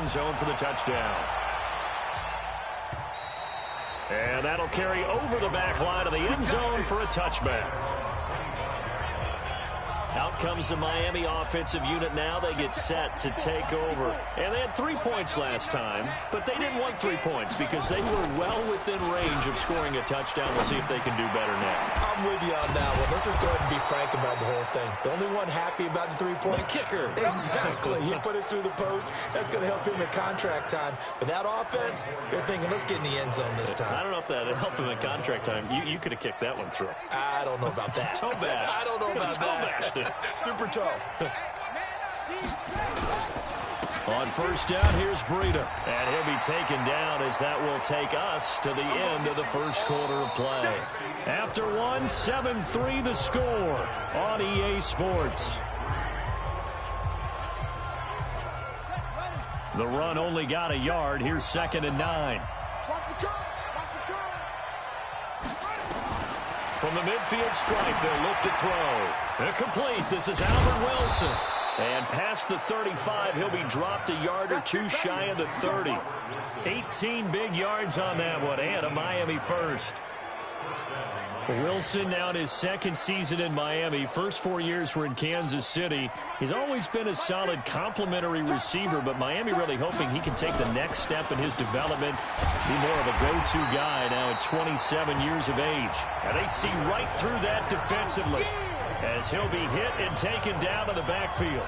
end zone for the touchdown. And that'll carry over the back line of the end zone for a touchback. Out comes the Miami offensive unit now. They get set to take over. And they had 3 points last time, but they didn't want 3 points because they were well within range of scoring a touchdown. We'll see if they can do better now. I'm with you on that one. Let's just go ahead and be frank about the whole thing. The only one happy about the 3-point. The kicker. Exactly. You put it through the post. That's going to help him in contract time. But that offense, they're thinking, let's get in the end zone this time. I don't know if that helped him in contract time. You could have kicked that one through. I don't know about that. Toe bash. I don't know about that. Super toe. On first down, here's Breida. And he'll be taken down as that will take us to the end of the first quarter of play. After 7-3 the score on EA Sports. The run only got a yard. Here's 2nd and 9. From the midfield stripe, they'll look to throw. Incomplete. This is Albert Wilson. And past the 35, he'll be dropped a yard or two shy of the 30. 18 big yards on that one, and a Miami first. Wilson now in his second season in Miami. First 4 years were in Kansas City. He's always been a solid complementary receiver, but Miami really hoping he can take the next step in his development, be more of a go-to guy now at 27 years of age. And they see right through that defensively as he'll be hit and taken down to the backfield.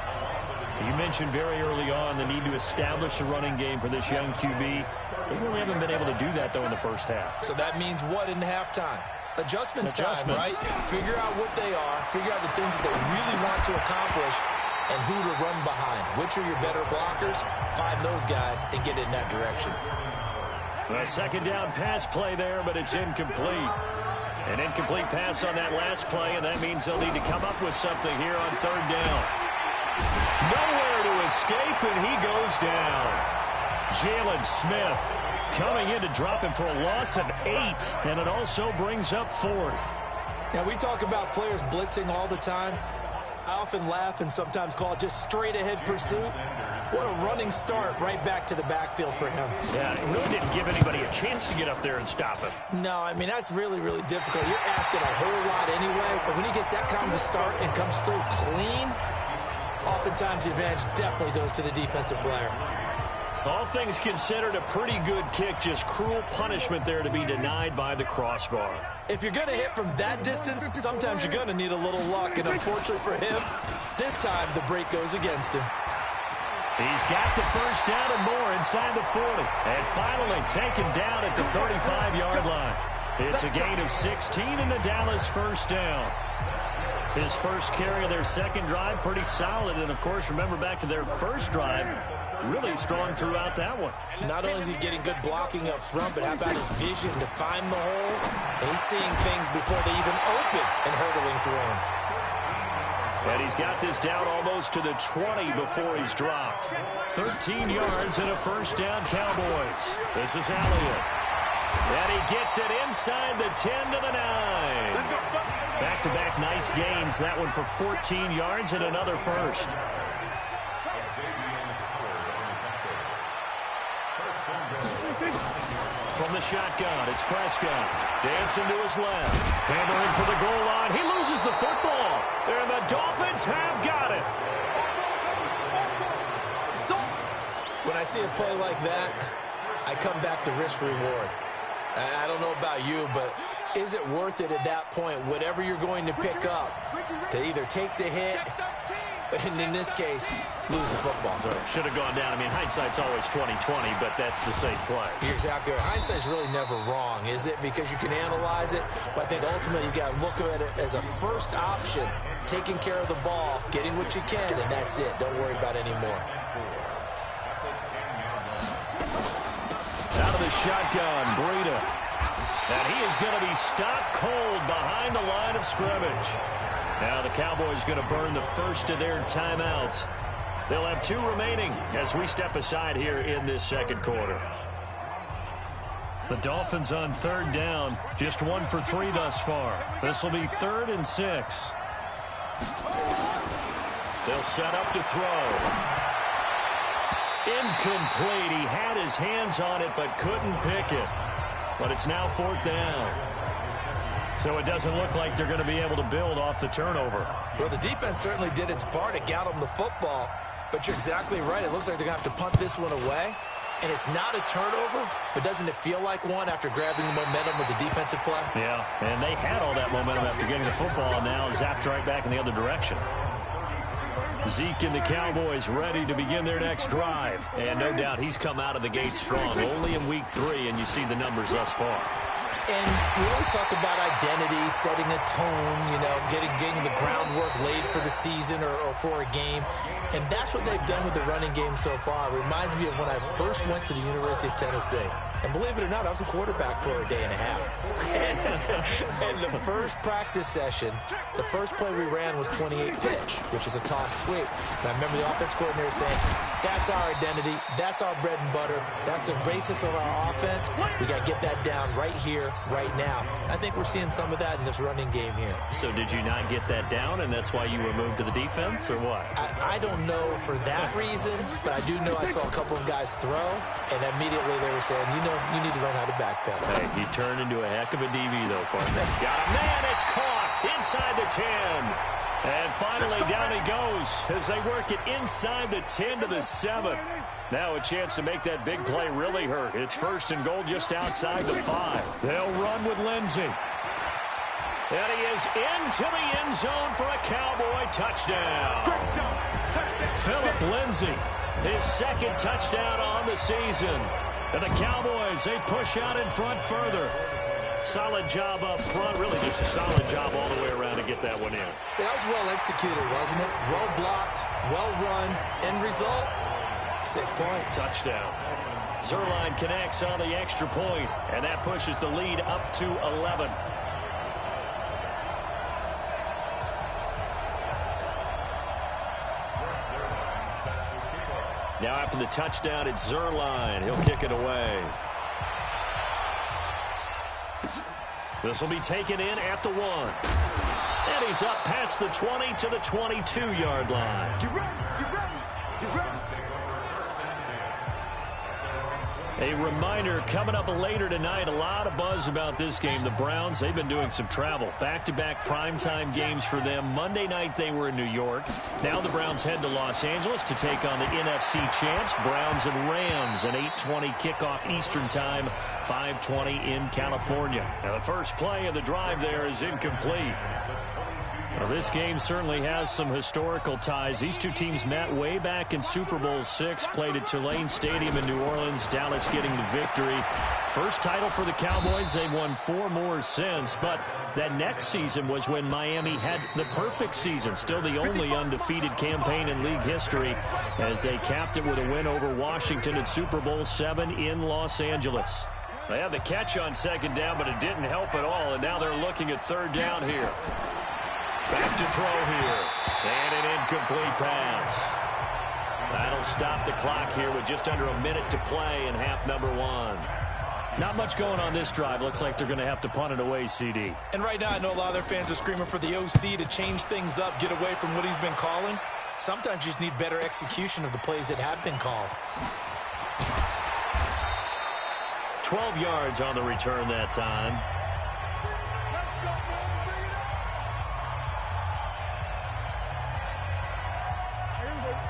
You mentioned very early on the need to establish a running game for this young QB. They really haven't been able to do that, though, in the first half. So that means what in halftime? Adjustments time, right? Figure out what they are, figure out the things that they really want to accomplish, and who to run behind. Which are your better blockers? Find those guys and get in that direction. A second down pass play there, but it's incomplete. An incomplete pass on that last play, and that means they'll need to come up with something here on third down. Nowhere to escape, and he goes down. Jalen Smith coming in to drop him for a loss of 8, and it also brings up 4th. Now, we talk about players blitzing all the time. I often laugh and sometimes call it just straight-ahead pursuit. What a running start right back to the backfield for him. Yeah, it really didn't give anybody a chance to get up there and stop him. No, I mean, that's really, really difficult. You're asking a whole lot anyway, but when he gets that kind of start and comes through clean, oftentimes the advantage definitely goes to the defensive player. All things considered, a pretty good kick. Just cruel punishment there to be denied by the crossbar. If you're going to hit from that distance, sometimes you're going to need a little luck. And unfortunately for him, this time the break goes against him. He's got the first down and more inside the 40. And finally taken down at the 35-yard line. It's a gain of 16 and a Dallas first down. His first carry of their second drive, pretty solid. And, of course, remember back to their first drive, really strong throughout that one. Not only is he getting good blocking up front, but how about his vision to find the holes? And he's seeing things before they even open and hurdling through them. And he's got this down almost to the 20 before he's dropped. 13 yards and a first down, Cowboys. This is Elliott. And he gets it inside the 10 to the 9. Back-to-back nice gains. That one for 14 yards and another first. From the shotgun, it's Prescott. Dancing to his left. Hammering for the goal line. He loses the football. And the Dolphins have got it. When I see a play like that, I come back to risk-reward. I don't know about you, but is it worth it at that point, whatever you're going to pick up, to either take the hit, and in this case, lose the football? Should have gone down. I mean, hindsight's always 20/20, but that's the safe play. You're exactly right. Hindsight's really never wrong, is it? Because you can analyze it, but I think ultimately you got to look at it as a first option, taking care of the ball, getting what you can, and that's it. Don't worry about any more. Out of the shotgun, Breida. And he is going to be stopped cold behind the line of scrimmage. Now the Cowboys going to burn the first of their timeouts. They'll have 2 remaining as we step aside here in this second quarter. The Dolphins on third down, just 1 for 3 thus far. This will be 3rd and 6. They'll set up to throw. Incomplete. He had his hands on it but couldn't pick it. But it's now 4th down. So it doesn't look like they're going to be able to build off the turnover. Well, the defense certainly did its part. It got them the football. But you're exactly right. It looks like they're going to have to punt this one away. And it's not a turnover, but doesn't it feel like one after grabbing the momentum with the defensive play? Yeah, and they had all that momentum after getting the football, and now zapped right back in the other direction. Zeke and the Cowboys ready to begin their next drive. And no doubt he's come out of the gate strong, only in week 3, and you see the numbers thus far. And we always talk about identity, setting a tone, you know, getting the groundwork laid for the season or for a game. And that's what they've done with the running game so far. It reminds me of when I first went to the University of Tennessee. And believe it or not, I was a quarterback for a day and a half. And the first practice session, the first play we ran was 28 pitch, which is a toss sweep. And I remember the offense coordinator saying, that's our identity, that's our bread and butter, that's the basis of our offense. We got to get that down right here, right now. I think we're seeing some of that in this running game here. So did you not get that down, and that's why you were moved to the defense, or what? I don't know for that reason, but I do know I saw a couple of guys throw, and immediately they were saying, you know, you need to learn how to backpedal. Hey, he turned into a heck of a DB, though, partner. Got a man, it's caught inside the 10. And finally, down he goes as they work it inside the 10 to the 7. Now a chance to make that big play really hurt. It's 1st and goal just outside the 5. They'll run with Lindsey. And he is into the end zone for a Cowboy touchdown. Phillip Lindsay, his 2nd touchdown on the season. And the Cowboys, they push out in front further. Solid job up front, really just a solid job all the way around to get that one in. That was well executed, wasn't it? Well blocked, well run, end result, 6 points. Touchdown. Zuerlein connects on the extra point, and that pushes the lead up to 11. Now after the touchdown, it's Zuerlein. He'll kick it away. This will be taken in at the 1. And he's up past the 20 to the 22-yard line. Get ready, get ready, get ready. A reminder, coming up later tonight, a lot of buzz about this game. The Browns, they've been doing some travel. Back-to-back primetime games for them. Monday night, they were in New York. Now the Browns head to Los Angeles to take on the NFC champs, Browns and Rams, an 8:20 kickoff Eastern time, 5:20 in California. Now the first play of the drive there is incomplete. Well, this game certainly has some historical ties. These two teams met way back in Super Bowl VI, played at Tulane Stadium in New Orleans, Dallas getting the victory. First title for the Cowboys. They've won 4 more since, but that next season was when Miami had the perfect season, still the only undefeated campaign in league history, as they capped it with a win over Washington at Super Bowl VII in Los Angeles. They had the catch on 2nd down, but it didn't help at all, and now they're looking at 3rd down here. Back to throw here. And an incomplete pass. That'll stop the clock here with just under a minute to play in half number 1. Not much going on this drive. Looks like they're going to have to punt it away, CD. And right now I know a lot of their fans are screaming for the OC to change things up, get away from what he's been calling. Sometimes you just need better execution of the plays that have been called. 12 yards on the return that time.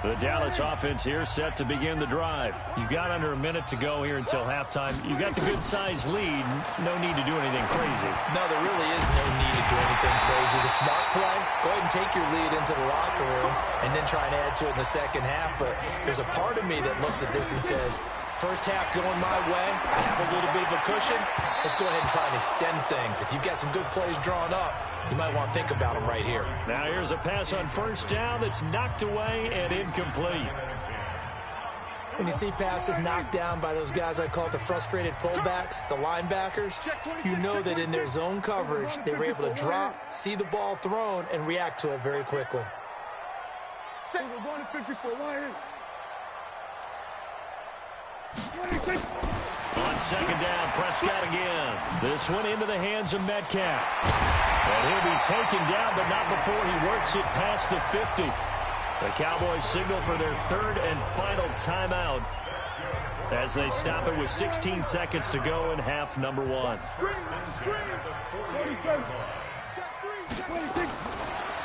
The Dallas offense here set to begin the drive. You've got under a minute to go here until halftime. You've got the good-sized lead. No need to do anything crazy. No, there really is no need to do anything crazy. The smart play, go ahead and take your lead into the locker room and then try and add to it in the second half. But there's a part of me that looks at this and says, first half going my way, I have a little bit of a cushion. Let's go ahead and try and extend things. If you've got some good plays drawn up, you might want to think about them right here. Now here's a pass on 1st down that's knocked away and incomplete. When you see passes knocked down by those guys I call the frustrated fullbacks, the linebackers, you know that in their zone coverage, they were able to drop, see the ball thrown, and react to it very quickly. We're going to 54. On 2nd down, Prescott again. This one into the hands of Metcalf. And he'll be taken down, but not before he works it past the 50. The Cowboys signal for their third and final timeout as they stop it with 16 seconds to go in half number one.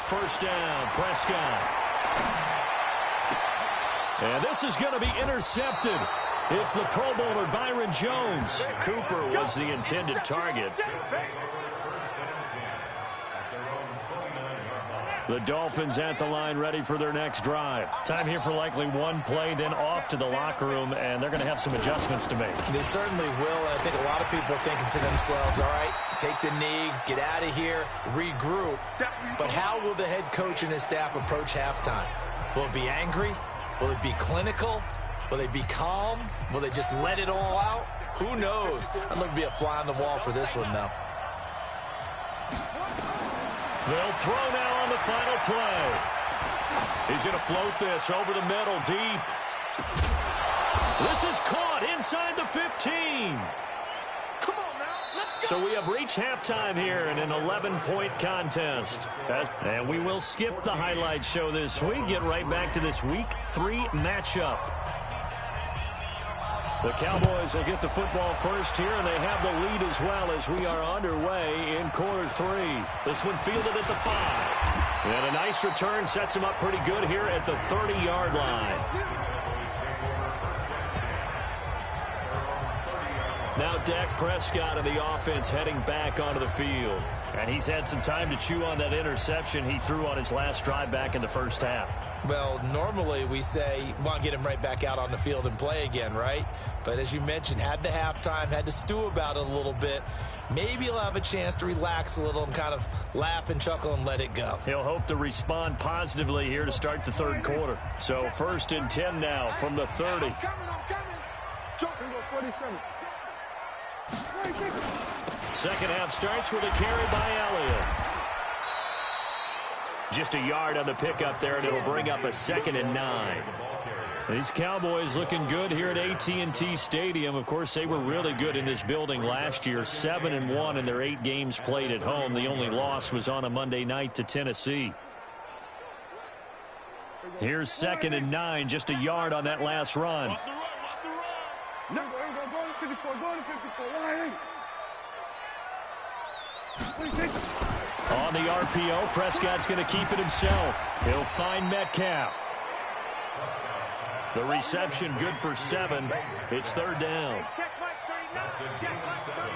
First down, Prescott. And this is going to be intercepted. It's the Pro Bowler Byron Jones. Cooper was the intended target. The Dolphins at the line ready for their next drive. Time here for likely one play, then off to the locker room, and they're going to have some adjustments to make. They certainly will, and I think a lot of people are thinking to themselves, all right, take the knee, get out of here, regroup. But how will the head coach and his staff approach halftime? Will it be angry? Will it be clinical? Will they be calm? Will they just let it all out? Who knows? I'd love to be a fly on the wall for this one, though. They'll throw now on the final play. He's going to float this over the middle deep. This is caught inside the 15. Come on now, let's go. So we have reached halftime here in an 11-point contest. And we will skip the highlight show this week. Get right back to this Week 3 matchup. The Cowboys will get the football first here, and they have the lead as well as we are underway in quarter 3. This one fielded at the 5. And a nice return sets him up pretty good here at the 30-yard line. Now Dak Prescott of the offense heading back onto the field. And he's had some time to chew on that interception he threw on his last drive back in the first half. Well, normally we say, want to get him right back out on the field and play again, right? But as you mentioned, had the halftime, had to stew about it a little bit. Maybe he'll have a chance to relax a little and kind of laugh and chuckle and let it go. He'll hope to respond positively here to start the third quarter. So 1st and 10 now from the 30. I'm coming. Joker, 47. Second half starts with a carry by Elliott. Just a yard on the pickup there, and it'll bring up a 2nd and 9. These Cowboys looking good here at AT&T Stadium. Of course, they were really good in this building last year, 7-1 in their 8 games played at home. The only loss was on a Monday night to Tennessee. Here's 2nd and 9, just a yard on that last run. No, go to 54, go to 54. On the RPO, Prescott's going to keep it himself. He'll find Metcalf. The reception good for 7. It's 3rd down. Check Mike 39. Check Mike 39.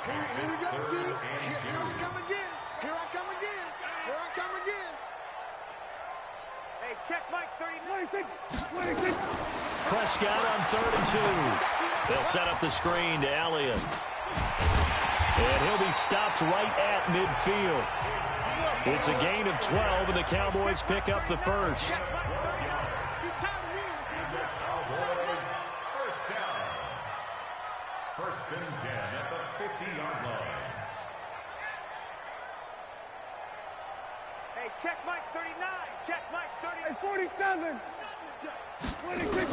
Here we go, dude. Here I come again. Here I come again. Here I come again. Hey, check Mike 39. 26. Prescott on 3rd and 2. They'll set up the screen to Elliott. And he'll be stopped right at midfield. It's a gain of 12, and the Cowboys pick up the first. First down. 1st and 10 at the 50-yard line. Hey, check Mike 39. Check Mike 39. 47. 26.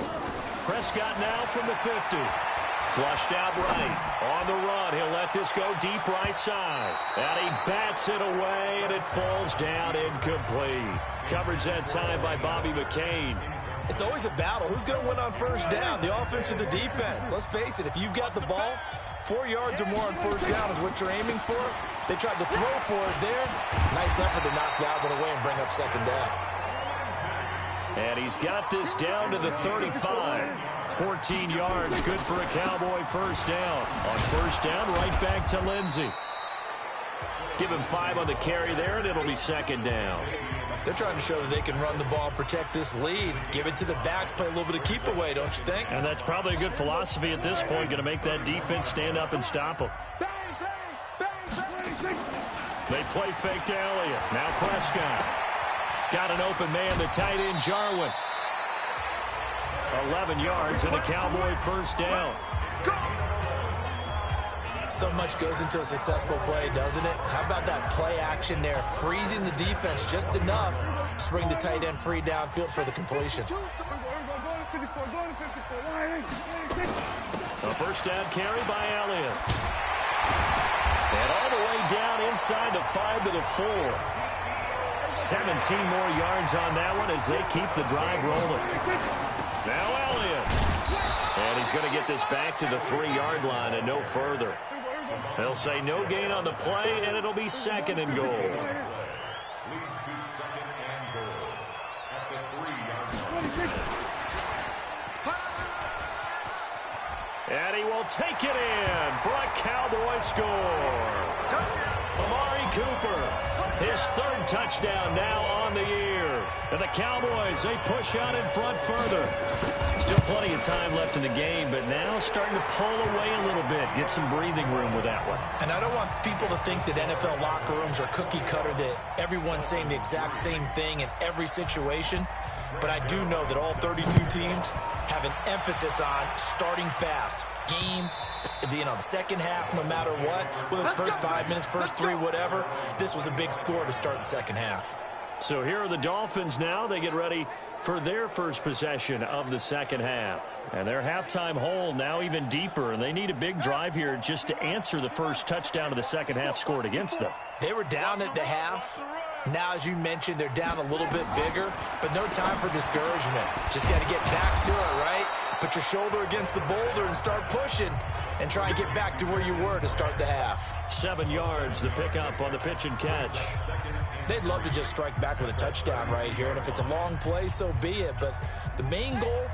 Prescott now from the 50. Flushed out right. On the run, he'll let this go deep right side. And he bats it away, and it falls down incomplete. Coverage that time by Bobby McCain. It's always a battle. Who's going to win on first down, the offense or the defense? Let's face it, if you've got the ball, 4 yards or more on first down is what you're aiming for. They tried to throw for it there. Nice effort to knock that one away and bring up 2nd down. And he's got this down to the 35. 14 yards, good for a Cowboy first down. On first down, right back to Lindsey. Give him 5 on the carry there, and it'll be 2nd down. They're trying to show that they can run the ball and protect this lead. Give it to the backs, play a little bit of keep away, don't you think? And that's probably a good philosophy at this point, going to make that defense stand up and stop them. They play fake to Elliott. Now Prescott. Got an open man, the tight end, Jarwin. 11 yards and a Cowboy first down. So much goes into a successful play, doesn't it? How about that play action there, freezing the defense just enough to bring the tight end free downfield for the completion. A first down carry by Elliott. And all the way down inside the 5 to the 4. 17 more yards on that one as they keep the drive rolling. Now Elliott. And he's going to get this back to the 3-yard line and no further. They'll say no gain on the play, and it'll be 2nd and goal. Leads to 2nd and goal at the 3-yard line. And he will take it in for a Cowboy score. Amari Cooper, his 3rd touchdown now on the year. And the Cowboys, they push out in front further. Still plenty of time left in the game, but now starting to pull away a little bit. Get some breathing room with that one. And I don't want people to think that NFL locker rooms are cookie cutter, that everyone's saying the exact same thing in every situation. But I do know that all 32 teams have an emphasis on starting fast. Game, the second half, no matter what, whether it's first 5 minutes, first 3, whatever, this was a big score to start the second half. So here are the Dolphins now. They get ready for their first possession of the second half. And their halftime hole now even deeper, and they need a big drive here just to answer the first touchdown of the second half scored against them. They were down at the half. Now, as you mentioned, they're down a little bit bigger, but no time for discouragement. Just got to get back to it, right? Put your shoulder against the boulder and start pushing and try and get back to where you were to start the half. 7 yards, the pickup on the pitch and catch. They'd love to just strike back with a touchdown right here, and if it's a long play, so be it. But the main goal,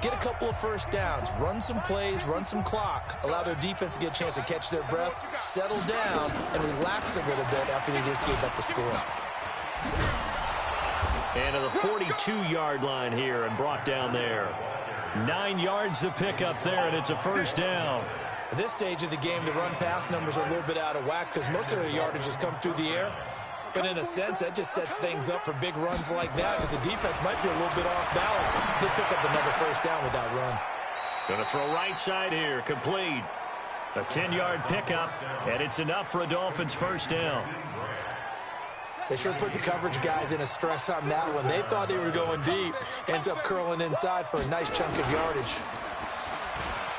get a couple of first downs, run some plays, run some clock, allow their defense to get a chance to catch their breath, settle down, and relax a little bit after they just gave up the score. And to the 42-yard line here and brought down there. 9 yards the pickup there, and it's a first down. At this stage of the game, the run-pass numbers are a little bit out of whack because most of the yardage has come through the air. But in a sense, that just sets things up for big runs like that because the defense might be a little bit off balance. They pick up another first down with that run. Going to throw right side here, complete. A 10-yard pickup, and it's enough for a Dolphins first down. They sure put the coverage guys in a stress on that one. They thought they were going deep. Ends up curling inside for a nice chunk of yardage.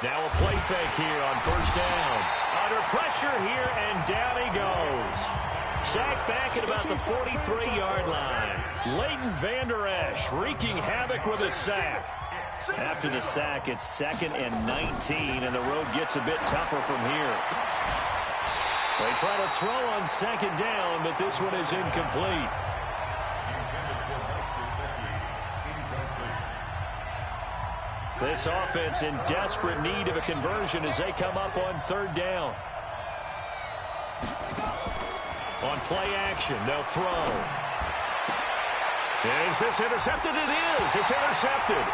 Now a play fake here on first down. Under pressure here, and down he goes. Sacked back at about the 43-yard line. Leighton Vander Esch wreaking havoc with a sack. After the sack, it's 2nd and 19, and the road gets a bit tougher from here. They try to throw on 2nd down, but this one is incomplete. This offense in desperate need of a conversion as they come up on 3rd down. On play action, they'll throw. Is this intercepted? It is. It's intercepted.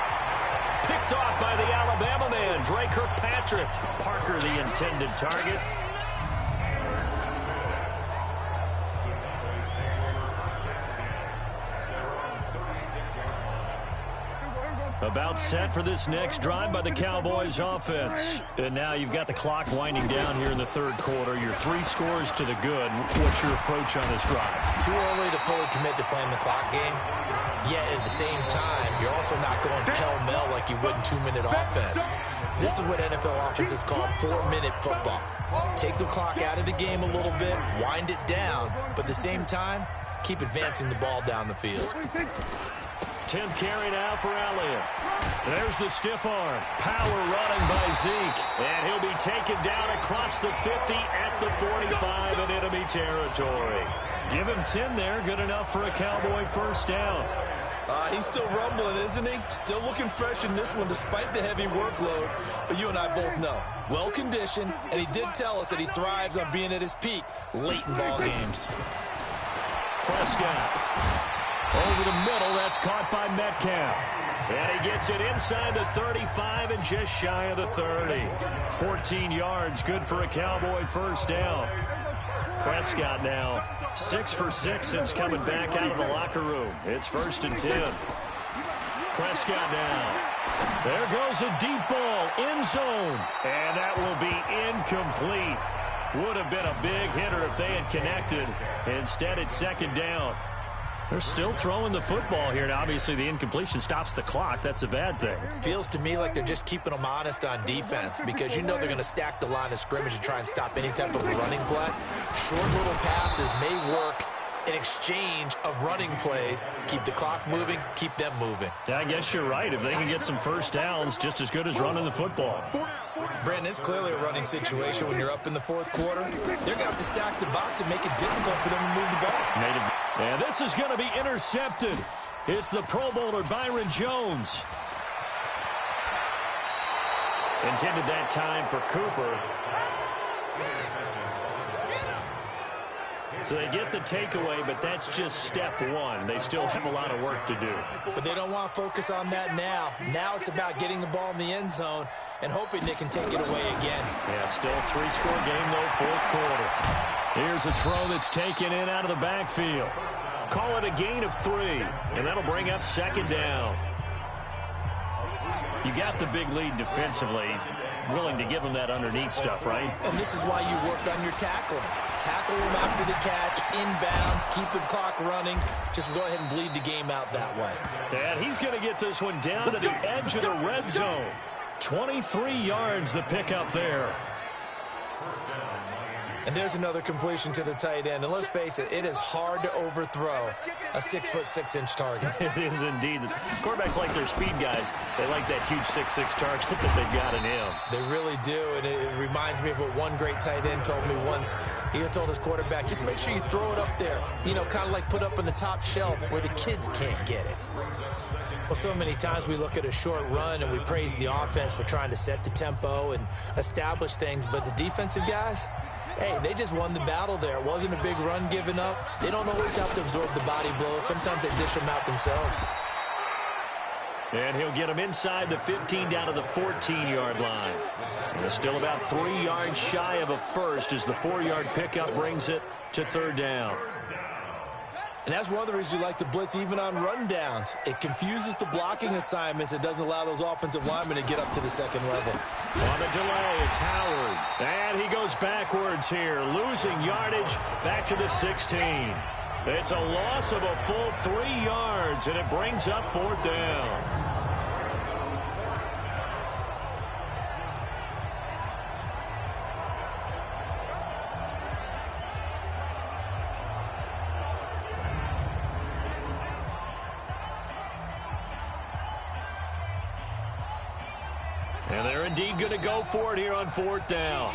Picked off by the Alabama man, Dre Kirkpatrick. Parker, the intended target. About set for this next drive by the Cowboys offense. And now you've got the clock winding down here in the 3rd quarter. Your 3 scores to the good. What's your approach on this drive? Too early to fully commit to playing the clock game. Yet at the same time, you're also not going pell-mell like you would in 2-minute offense. This is what NFL offenses call 4-minute football. Take the clock out of the game a little bit, wind it down, but at the same time, keep advancing the ball down the field. 10th carry now for Elliott. There's the stiff arm. Power running by Zeke. And he'll be taken down across the 50 at the 45 in enemy territory. Give him 10 there. Good enough for a Cowboy first down. He's still rumbling, isn't he? Still looking fresh in this one despite the heavy workload. But you and I both know, well-conditioned, and he did tell us that he thrives on being at his peak late in ball games. Prescott. Over the middle, that's caught by Metcalf. And he gets it inside the 35 and just shy of the 30. 14 yards, good for a Cowboy first down. Prescott now 6 for 6 since coming back out of the locker room. It's 1st and 10. Prescott now. There goes a deep ball, end zone. And that will be incomplete. Would have been a big hitter if they had connected. Instead, it's 2nd down. They're still throwing the football here, and obviously the incompletion stops the clock. That's a bad thing. Feels to me like they're just keeping them honest on defense because you know they're going to stack the line of scrimmage and try and stop any type of running play. Short little passes may work an exchange of running plays. Keep the clock moving, keep them moving. Yeah, I guess you're right. If they can get some first downs, just as good as running the football. Brandon, it's clearly a running situation when you're up in the fourth quarter. They're going to have to stack the box and make it difficult for them to move the ball. And this is going to be intercepted. It's the Pro Bowler Byron Jones. Intended that time for Cooper. So they get the takeaway, but that's just step one. They still have a lot of work to do. But they don't want to focus on that now. Now it's about getting the ball in the end zone and hoping they can take it away again. Yeah, still a three-score game, though, fourth quarter. Here's a throw that's taken in out of the backfield. Call it a gain of 3, and that'll bring up second down. You got the big lead defensively, willing to give them that underneath stuff, right? And this is why you work on your tackling. Tackle them after the catch, inbounds, keep the clock running. Just go ahead and bleed the game out that way. And he's going to get this one down to the edge of the red zone. 23 yards the pickup there. And there's another completion to the tight end. And let's face it, it is hard to overthrow a 6'6" target. It is indeed. Quarterbacks like their speed guys. They like that huge 6'6" target that they've got in him. They really do. And it reminds me of what one great tight end told me once. He told his quarterback, just make sure you throw it up there. You know, kind of like put up on the top shelf where the kids can't get it. Well, so many times we look at a short run and we praise the offense for trying to set the tempo and establish things. But the defensive guys, hey, they just won the battle there. It wasn't a big run given up. They don't always have to absorb the body blows. Sometimes they dish them out themselves. And he'll get them inside the 15 down to the 14-yard line. And they're still about 3 yards shy of a first as the 4-yard pickup brings it to third down. And that's one of the reasons you like to blitz even on rundowns. It confuses the blocking assignments. It doesn't allow those offensive linemen to get up to the second level. On the delay, it's Howard. And he goes backwards here, losing yardage back to the 16. It's a loss of a full 3 yards, and it brings up fourth down. And they're indeed going to go for it here on fourth down.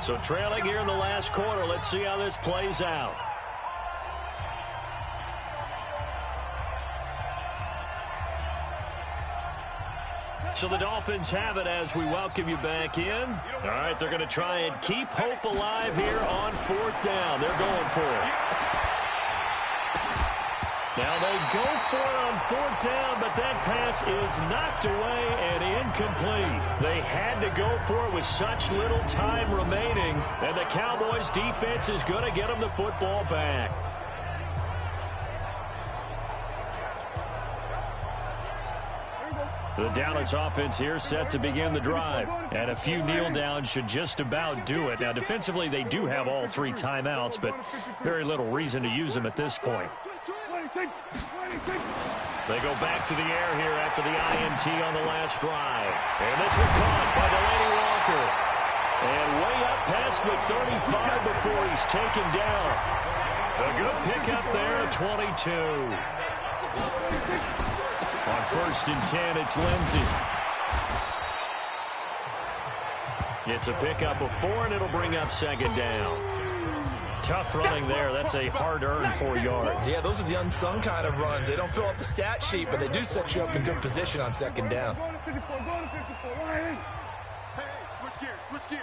So trailing here in the last quarter. Let's see how this plays out. So the Dolphins have it as we welcome you back in. All right, they're going to try and keep hope alive here on fourth down. They're going for it. Now they go for it on fourth down, but that pass is knocked away and incomplete. They had to go for it with such little time remaining, and the Cowboys defense is going to get them the football back. The Dallas offense here set to begin the drive. And a few kneel downs should just about do it. Now, defensively, they do have all 3 timeouts, but very little reason to use them at this point. They go back to the air here after the INT on the last drive. And this one caught by Delaney Walker. And way up past the 35 before he's taken down. A good pickup there at 22. On 1st and 10, it's Lindsey. It's a pickup of 4, and it'll bring up second down. Tough running there. That's a hard-earned 4 yards. Yeah, those are the unsung kind of runs. They don't fill up the stat sheet, but they do set you up in good position on second down. Hey, switch gears, switch gears.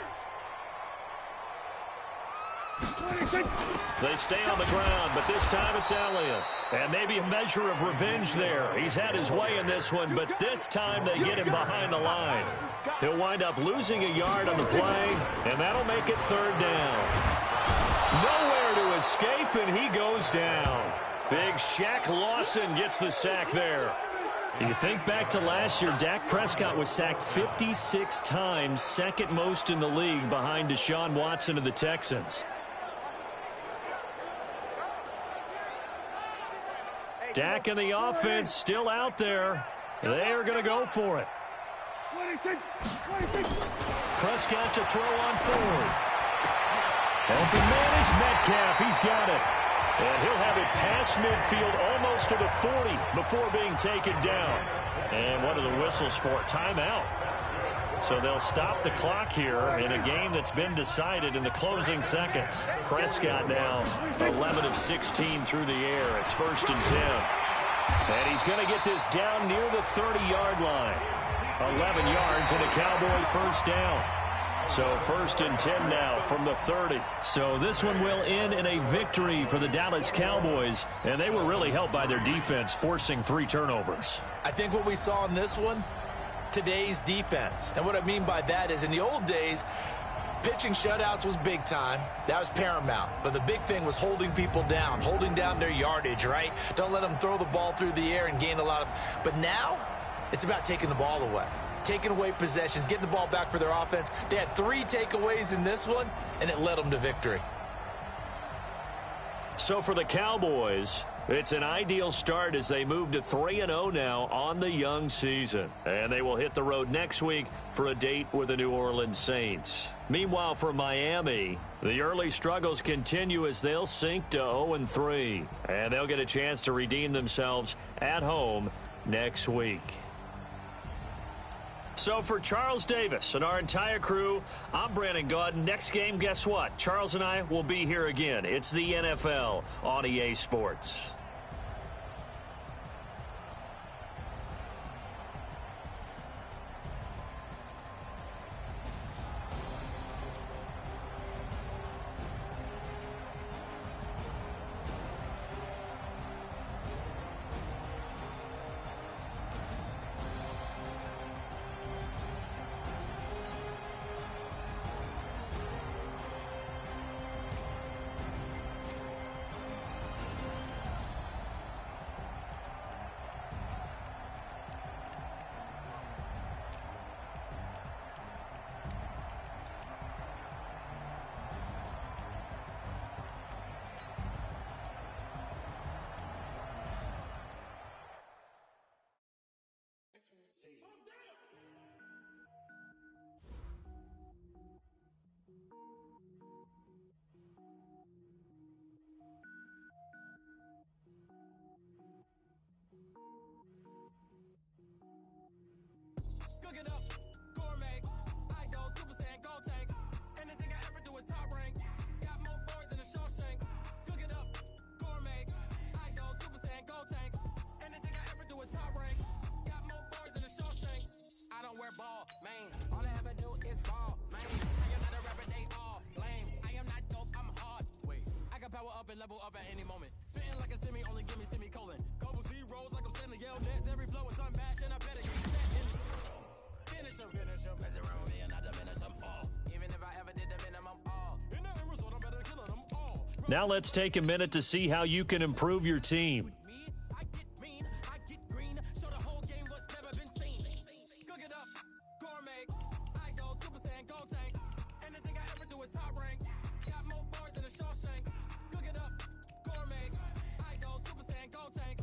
They stay on the ground, but this time it's Elliott. And maybe a measure of revenge there. He's had his way in this one, but this time they get him behind the line. He'll wind up losing a yard on the play, and that'll make it third down. Nowhere to escape, and he goes down. Big Shaq Lawson gets the sack there. You think back to last year, Dak Prescott was sacked 56 times, second most in the league behind Deshaun Watson of the Texans. Dak and the offense still out there. They are going to go for it. Prescott to throw on 4th. Open man is Metcalf. He's got it. And he'll have it past midfield almost to the 40 before being taken down. And what are the whistles for? Timeout. So they'll stop the clock here in a game that's been decided in the closing seconds. Prescott now 11 of 16 through the air. It's 1st and 10. And he's going to get this down near the 30-yard line. 11 yards and a Cowboy first down. So 1st and 10 now from the 30. So this one will end in a victory for the Dallas Cowboys. And they were really helped by their defense, forcing 3 turnovers. I think what we saw in this one, today's defense. And what I mean by that is in the old days, pitching shutouts was big time. That was paramount. But the big thing was holding people down, holding down their yardage, right? Don't let them throw the ball through the air and gain a lot of... But now, it's about taking the ball away. Taking away possessions, getting the ball back for their offense. They had 3 takeaways in this one, and it led them to victory. So for the Cowboys, it's an ideal start as they move to 3-0 now on the young season. And they will hit the road next week for a date with the New Orleans Saints. Meanwhile, for Miami, the early struggles continue as they'll sink to 0-3. And they'll get a chance to redeem themselves at home next week. So for Charles Davis and our entire crew, I'm Brandon Gaudin. Next game, guess what? Charles and I will be here again. It's the NFL on EA Sports. Cook it up, gourmet. I go Super Saiyan, go tank. Anything I ever do is top rank. Got more boards than a Shawshank. Cook it up, gourmet. I go Super Saiyan, go tank. Anything I ever do is top rank. Got more boards than a Shawshank. I don't wear ball, man. All I ever do is ball, man. I am not a rapper, they all blame. I am not dope, I'm hard. Wait, I can power up and level up at any moment. Spitting like a semi, only give me semicolon. Couple zeros like I'm sending yell nets. Every flow is unmatched and I better get set in. Finish him, mess around with me and I diminish them all. Even if I ever did the minimum all. In the end result, I'm better killing them all. Now let's take a minute to see how you can improve your team. I get mean, I get green. Show the whole game what's never been seen. Cook it up, gourmet. I go Super Saiyan, go tank. Anything I ever do is top rank. Got more bars than a Shawshank. Cook it up, gourmet. I go Super Saiyan, go tank.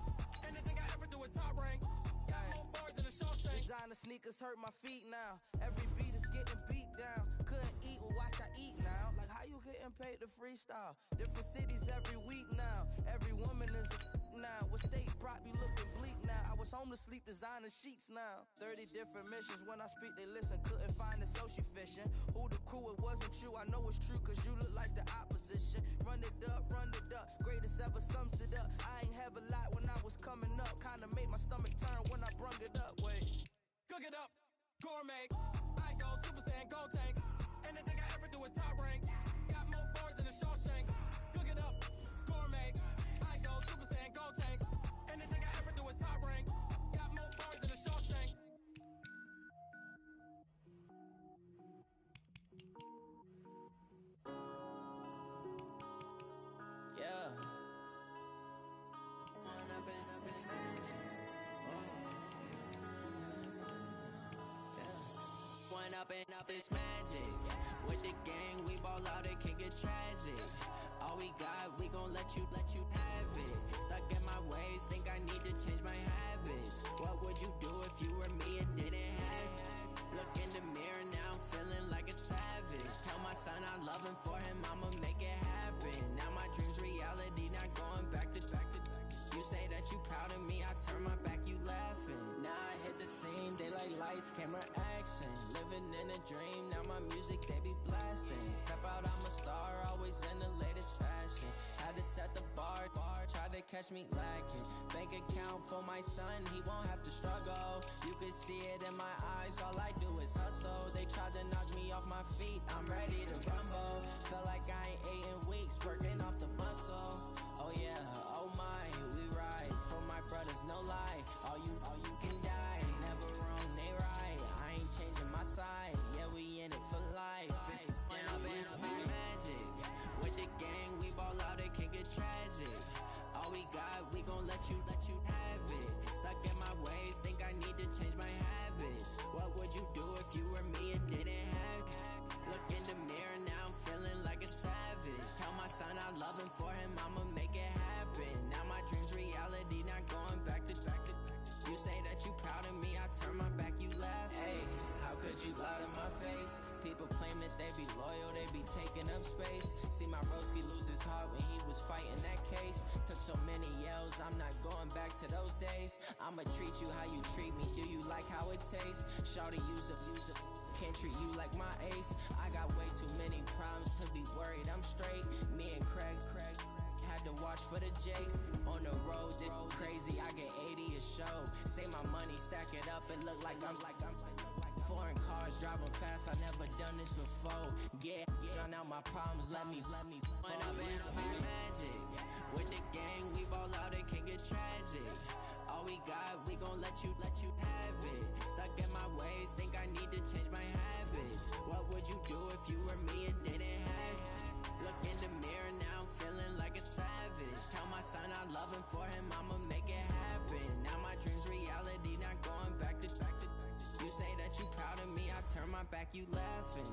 Anything I ever do is top rank. Got more bars than a Shawshank. Designer sneakers hurt my feet now. Every beat is getting beat down. Couldn't eat, well watch I eat now. Like how you getting paid to freestyle? Different cities every week now. Every woman is a now. What state prop be looking bleak now? I was home to sleep, designer sheets now. 30 different missions. When I speak, they listen. Couldn't find it, so she fishing. Who the crew? It wasn't you. I know it's true, cause you look like the opposition. Run it up, run it up. Greatest ever sums it up. I ain't have a lot when I was coming up. Kinda made my stomach turn when I brung it up. Wait. Cook it up, gourmet. I go Super Saiyan, go tank. Anything I ever do is top rank. Got more bars than a Shawshank. Cook it up, gourmet. I go Super Saiyan, go tank. Anything I ever do is top rank. Got more bars than a Shawshank. Yeah. Up and up is magic. With the gang, we ball out, it can get tragic. All we got, we gon' let you have it. Stuck in my ways, think I need to change my habits. What would you do if you were me and didn't have it? Look in the mirror, now I'm feeling like a savage. Tell my son I love him, for him I'ma make it happen. Now my dreams reality, not going lights, camera action. Living in a dream, now my music they be blasting. Step out, I'm a star, always in the latest fashion. Had to set the bar, try to catch me lacking. Bank account for my son, he won't have to struggle. You can see it in my eyes, all I do is hustle. They tried to knock me off my feet, I'm ready to rumble. Felt like I ain't ate in weeks, working off the muscle. Oh yeah, oh my, we ride for my brothers, no lie. All you can die, never wrong, they right. I ain't changing my side, yeah, we in it for life. When up is magic, with the gang, we ball out, it can get tragic. All we got, we gon' let you have it. Stuck in my ways, think I need to change my habits. What would you do if you were me and didn't have it? Look in the mirror, now I'm feeling like a savage. Tell my son I love him, for him I'ma make it happen. Now my dream's reality, not going back to. You say that you proud of me, I turn my back, you laugh. Hey, how could you lie to my face? People claim that they be loyal, they be taking up space. See my broski lose his heart when he was fighting that case. Took so many yells, I'm not going back to those days. I'ma treat you how you treat me, do you like how it tastes? Shawty, use up, can't treat you like my ace. I got way too many problems to be worried, I'm straight. Me and Craig had to watch for the Jakes. On the road, this crazy, I get 80 a show. Say my money, stack it up, it look like I'm foreign cars, driving fast, I never done this before. Get drown out my problems, let me When up is magic. With the gang, we ball out, it can get tragic. All we got, we gon' let you have it. Stuck in my ways, think I need to change my habits. What would you do if you were me and didn't have it? Look in the mirror, now I'm feeling like a savage. Tell my son I love him, for him I'ma make it happen. Now my dream's reality, not going back to. You say that you proud of me, I turn my back, you laughing.